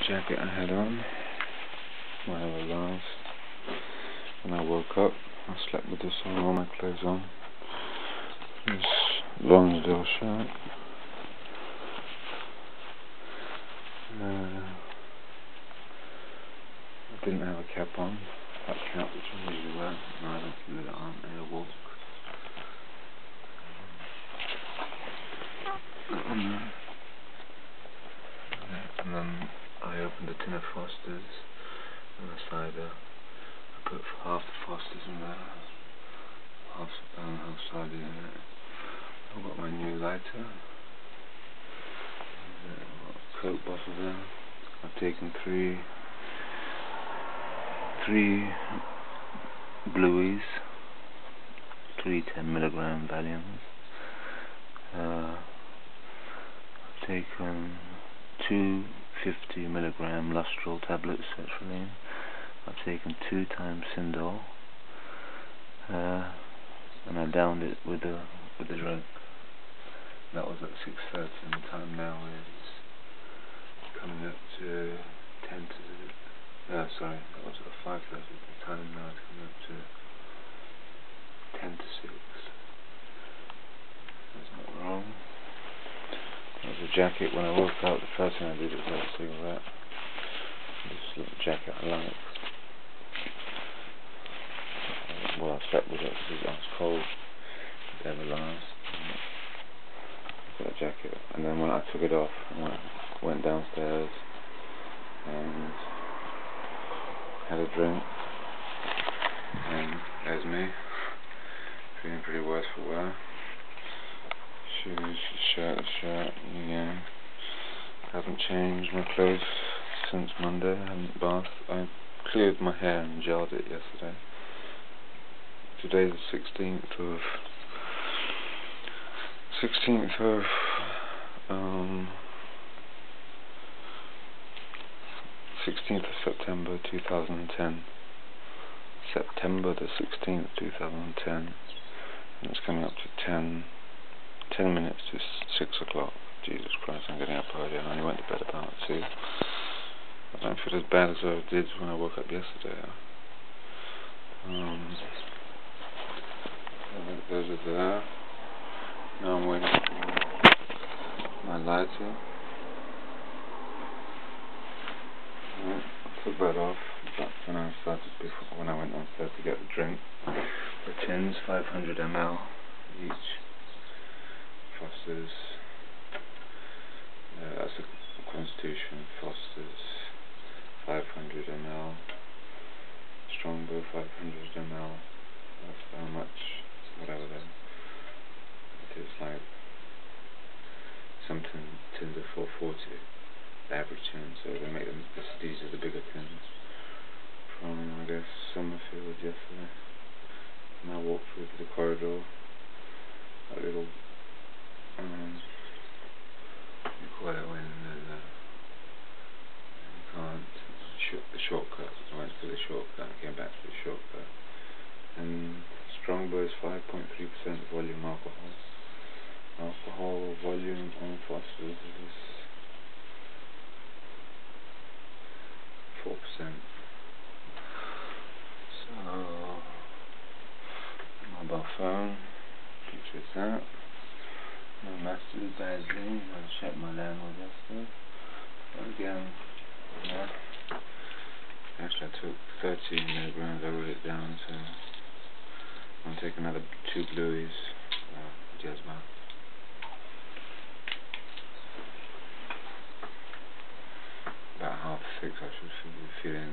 jacket I had on when I was last. When I woke up, I slept with this on, all my clothes on. This Lonsdale shirt. I didn't have a cap on. That cap which I usually wear. No, I don't leave it on in a walk. And then I opened a tin of Fosters and a cider. I put half the Fosters in there, half cider in it. I've got my new lighter. I've got a Coke bottle there. I've taken three Blueies, 3 10mg Valiums. I've taken 2 50mg Lustral tablets, sertraline. I've taken 2 times Sindor, and I downed it with a drink. That was at 6:30, and the time now is coming up to 10 to. Sorry, that was at 5:30. The time now is coming up to 10 to 6. That's not wrong. That was a jacket. When I woke up, the first thing I did was have a cigarette. This little jacket I like. Well, I slept with it because it was cold. It never lasts. Got a jacket, and then when I took it off, I went downstairs and had a drink. And there's me, feeling pretty worse for wear. Shoes, shirt, yeah. Haven't changed my clothes since Monday. I haven't bathed. I cleared my hair and gelled it yesterday. Today's the 16th of September 2010. September the 16th, 2010. And it's coming up to 10 minutes to 6 o'clock. Jesus Christ, I'm getting up early. I only went to bed about 2. I don't feel as bad as I did when I woke up yesterday. Those are there. Now I'm waiting for my lighter. I took that off when I went downstairs to get the drink. The tins, 500ml each. Fosters. That's a Constitution. Fosters, 500ml. Strongbow, 500ml. That's how much, whatever it is, like some tins are 440, the average tin, so they make them, these are the bigger tins from, I guess, Summerfield yesterday. And I walked through to the corridor, that little, you call it when you can't, the shortcut. I went through the shortcut and came back to the shortcut. And Strongbow is 5.3% volume alcohol. Alcohol volume on Fosters is 4%. So, mobile phone, picture is that. My Masters Dazzling, I checked my landlord yesterday. Again, yeah. Actually I took 13mg, I wrote it down, so I'm going to take another 2 Blueies, Jasmine. About 6:30 I should be feeling